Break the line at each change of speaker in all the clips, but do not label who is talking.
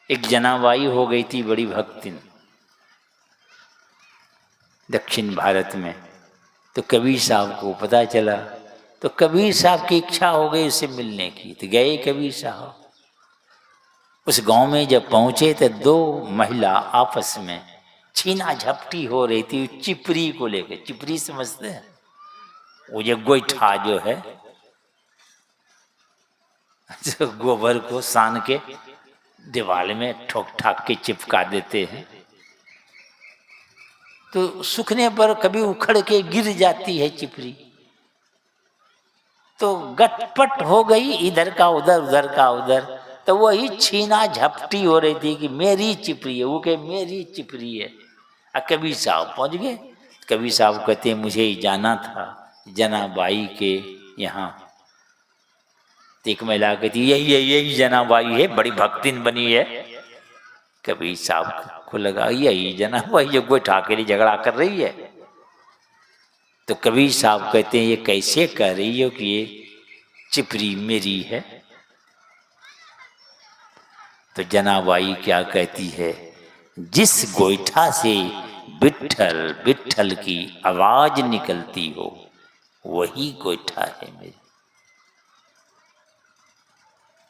एक जनाबाई हो गई थी बड़ी भक्तिन दक्षिण भारत में। तो कबीर साहब को पता चला, तो कबीर साहब की इच्छा हो गई उससे मिलने की। तो गए कबीर साहब। उस गांव में जब पहुंचे तो दो महिला आपस में छीना झपटी हो रही थी चिपरी को लेकर। चिपरी समझते हैं? वो जो गोईठा जो है, जो गोबर को सान के दीवार में ठोक ठाक के चिपका देते हैं, तो सूखने पर कभी उखड़ के गिर जाती है चिपरी। तो गटपट हो गई, इधर का उधर उधर का उधर। तो वही छीना झपटी हो रही थी कि मेरी चिपरी है, वो कहे मेरी चिपरी है। कबीर साहब पहुंच गए। कबीर साहब कहते हैं मुझे जाना था जनाबाई के यहाँ। तो एक महिला कहती यही जनाबाई है, बड़ी भक्तिन बनी है। कबीर साहब को लगा यही जनाबाई जो गोइठा के लिए झगड़ा कर रही है। तो कबीर साहब कहते हैं ये कैसे कह रही हो कि ये चिपरी मेरी है? तो जनाबाई क्या कहती है, जिस गोइठा से विट्ठल विट्ठल की आवाज निकलती हो वही गोइठा है मेरी।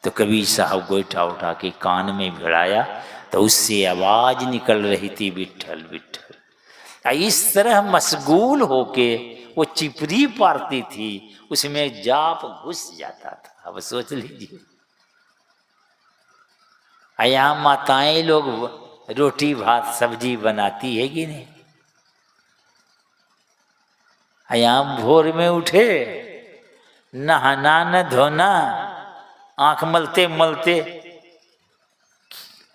तो कबीर साहब गोइठा उठा के कान में भिड़ाया तो उससे आवाज निकल रही थी विट्ठल विट्ठल। इस तरह मशगूल होके वो चिपरी पारती थी, उसमें जाप घुस जाता था। अब सोच लीजिए, यहाँ माताएं लोग रोटी भात सब्जी बनाती है कि नहीं? यहाँ भोर में उठे, नहाना न धोना, आंख मलते मलते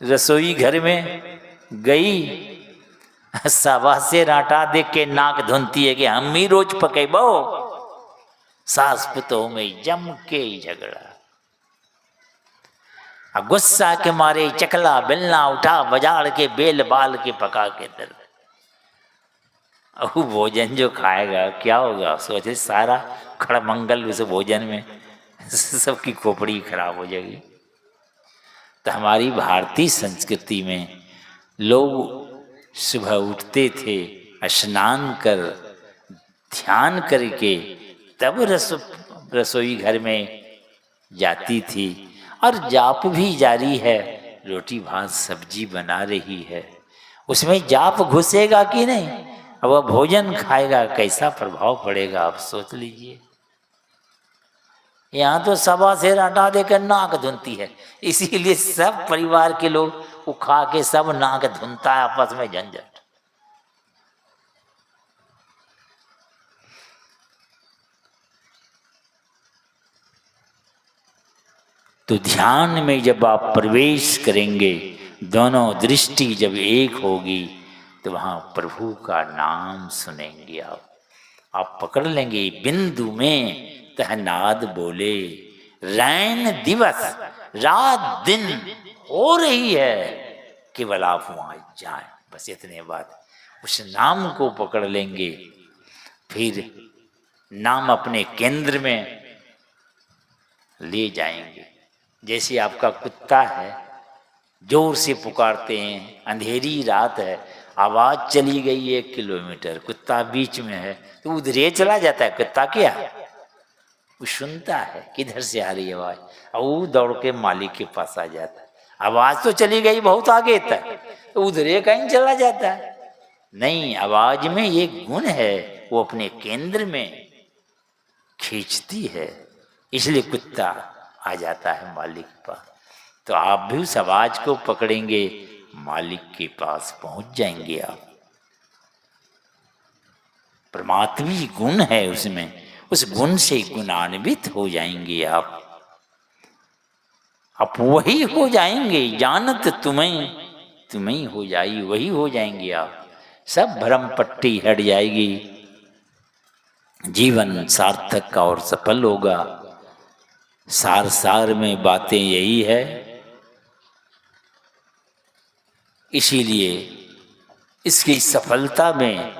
रसोई घर में गई, सावा से राटा देख के नाक धुनती है कि हम ही रोज पकेबो। सास पुतों में जम के झगड़ा, गुस्सा के मारे चकला बेलना उठा बजाड़ के बेल बाल के पका के दर। वो भोजन जो खाएगा क्या होगा? सोचे सारा खड़मंगल उस भोजन में, सबकी खोपड़ी खराब हो जाएगी। तो हमारी भारतीय संस्कृति में लोग सुबह उठते थे, स्नान कर ध्यान करके तब रसोई घर में जाती थी, और जाप भी जारी है। रोटी भात सब्जी बना रही है, उसमें जाप घुसेगा कि नहीं? अब वह भोजन खाएगा, कैसा प्रभाव पड़ेगा आप सोच लीजिए। यहाँ तो सवा से आटा देकर नाक धुनती है, इसीलिए सब परिवार के लोग वो खा के सब नाक धुनता है, आपस में झंझट। तो ध्यान में जब आप प्रवेश करेंगे, दोनों दृष्टि जब एक होगी, तो वहाँ प्रभु का नाम सुनेंगे आप पकड़ लेंगे। बिंदु में तहनाद बोले, रैन दिवस रात दिन हो रही है, केवल आप वहाँ जाएं, बस इतने बात। उस नाम को पकड़ लेंगे, फिर नाम अपने केंद्र में ले जाएंगे। जैसे आपका कुत्ता है, जोर से पुकारते हैं, अंधेरी रात है, आवाज चली गई 1 किलोमीटर, कुत्ता बीच में है, तो उधरे चला जाता है कुत्ता। क्या वो सुनता है किधर से आ रही आवाज, और वो दौड़ के मालिक के पास आ जाता है। आवाज तो चली गई बहुत आगे तक, तो उधरे कहीं चला जाता है। नहीं, आवाज में ये गुण है, वो अपने केंद्र में खींचती है, इसलिए कुत्ता आ जाता है मालिक के पास। तो आप भी उस आवाज को पकड़ेंगे, मालिक के पास पहुंच जाएंगे आप। परमात्मी गुण है उसमें, उस गुण से गुणान्वित हो जाएंगे आप वही हो जाएंगे। जानत तुम्हें हो जाई, वही हो जाएंगे आप। सब भ्रम पट्टी हट जाएगी, जीवन सार्थक और सफल होगा। सार सार में बातें यही है, इसीलिए इसकी सफलता में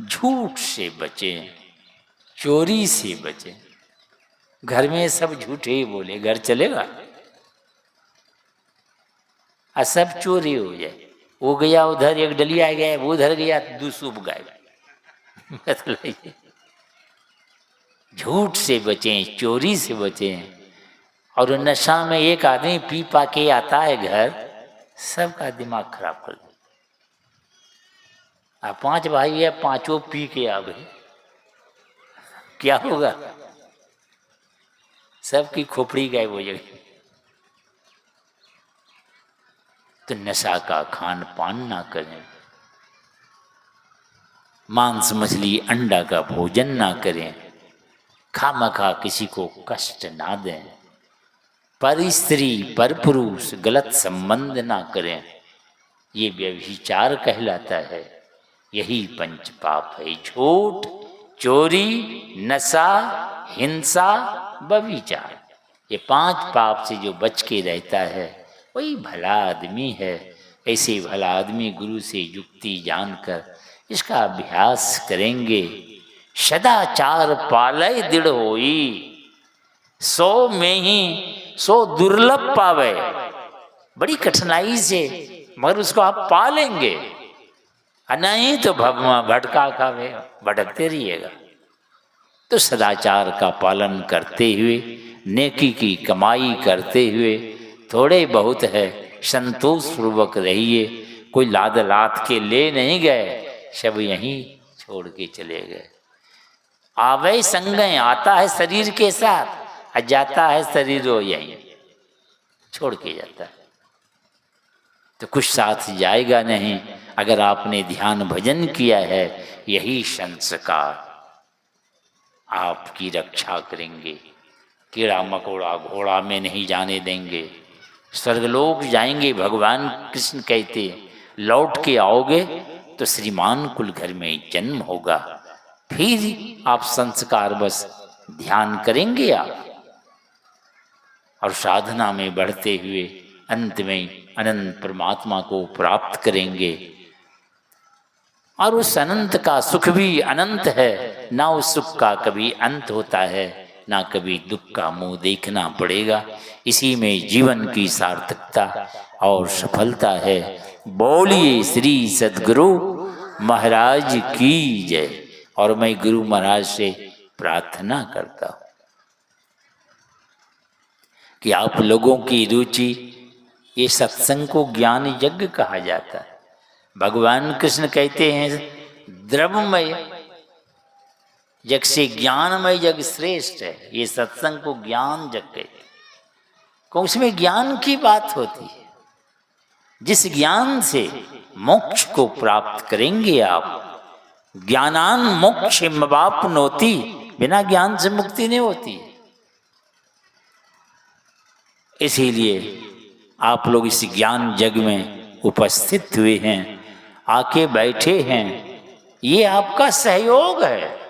झूठ से बचें, चोरी से बचें। घर में सब झूठे ही बोले, घर चलेगा? और सब चोरी हो जाए। वो गया उधर, एक डलिया गया, वो उधर गया, दूसरा गायब। मतलब ये झूठ से बचें, चोरी से बचें। और नशा में एक आदमी पी पा के आता है घर, सबका दिमाग खराब कर दे। अब 5 भाई है, 5 पी के आ गए, क्या होगा? सबकी खोपड़ी गायब हो जाएगी। तो नशा का खान पान ना करें, मांस मछली अंडा का भोजन ना करें, खामखा किसी को कष्ट ना दें, पर स्त्री पर पुरुष गलत संबंध ना करें। ये व्यभिचार कहलाता है। यही 5 पाप है, झूठ, चोरी, नशा, हिंसा, व्यभिचार। ये 5 पाप से जो बच के रहता है वही भला आदमी है। ऐसे भला आदमी गुरु से युक्ति जानकर इसका अभ्यास करेंगे। सदाचार पालय दृढ़ होई, 100 में ही 100 दुर्लभ पावे। बड़ी कठिनाई से, मगर उसको आप पालेंगे, नहीं तो भगवान भटका खावे, भटकते रहिएगा। तो सदाचार का पालन करते हुए, नेकी की कमाई करते हुए, थोड़े बहुत है संतोष पूर्वक रहिए। कोई लाद लाद के ले नहीं गए, सब यहीं छोड़ के चले गए। आवे संगय, आता है शरीर के साथ, जाता है शरीर वो यहीं छोड़ के जाता है। तो कुछ साथ जाएगा नहीं। अगर आपने ध्यान भजन किया है, यही संस्कार आपकी रक्षा करेंगे। कीड़ा मकोड़ा घोड़ा में नहीं जाने देंगे। स्वर्गलोक जाएंगे, भगवान कृष्ण कहते, लौट के आओगे तो श्रीमान कुल घर में जन्म होगा। फिर आप संस्कार बस ध्यान करेंगे आप, और साधना में बढ़ते हुए अंत में अनंत परमात्मा को प्राप्त करेंगे। और उस अनंत का सुख भी अनंत है, ना उस सुख का कभी अंत होता है, ना कभी दुख का मुंह देखना पड़ेगा। इसी में जीवन की सार्थकता और सफलता है। बोलिए श्री सद्गुरु महाराज की जय। और मैं गुरु महाराज से प्रार्थना करता हूँ कि आप लोगों की रुचि, ये सत्संग को ज्ञान यज्ञ कहा जाता है। भगवान कृष्ण कहते हैं द्रव्यमय यज्ञ से ज्ञानमय यज्ञ श्रेष्ठ है। ये सत्संग को ज्ञान यज्ञ कहते हैं, क्योंकि उसमें ज्ञान की बात होती है। जिस ज्ञान से मोक्ष को प्राप्त करेंगे आप, ज्ञानान मोक्षमाप्नोति, बिना ज्ञान से मुक्ति नहीं होती। इसीलिए आप लोग इस ज्ञान जग में उपस्थित हुए हैं, आके बैठे हैं, ये आपका सहयोग है।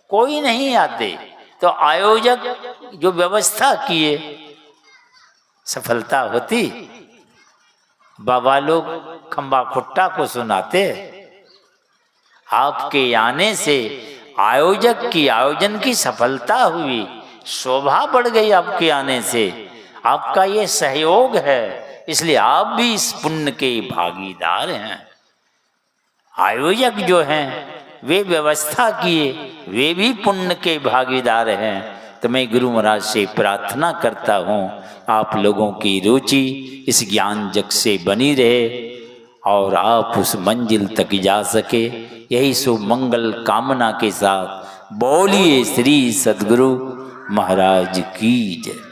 कोई नहीं आते तो आयोजक जो व्यवस्था किए, सफलता होती। बाबा लोग खंबा खुट्टा को सुनाते, आपके आने से आयोजक की आयोजन की सफलता हुई, शोभा बढ़ गई आपके आने से। आपका ये सहयोग है, इसलिए आप भी इस पुण्य के भागीदार हैं। आयोजक जो हैं वे व्यवस्था किए, वे भी पुण्य के भागीदार हैं। तो मैं गुरु महाराज से प्रार्थना करता हूँ आप लोगों की रुचि इस ज्ञान जग से बनी रहे और आप उस मंजिल तक जा सके। यही शुभ मंगल कामना के साथ बोलिए श्री सद्गुरु महाराज की जय।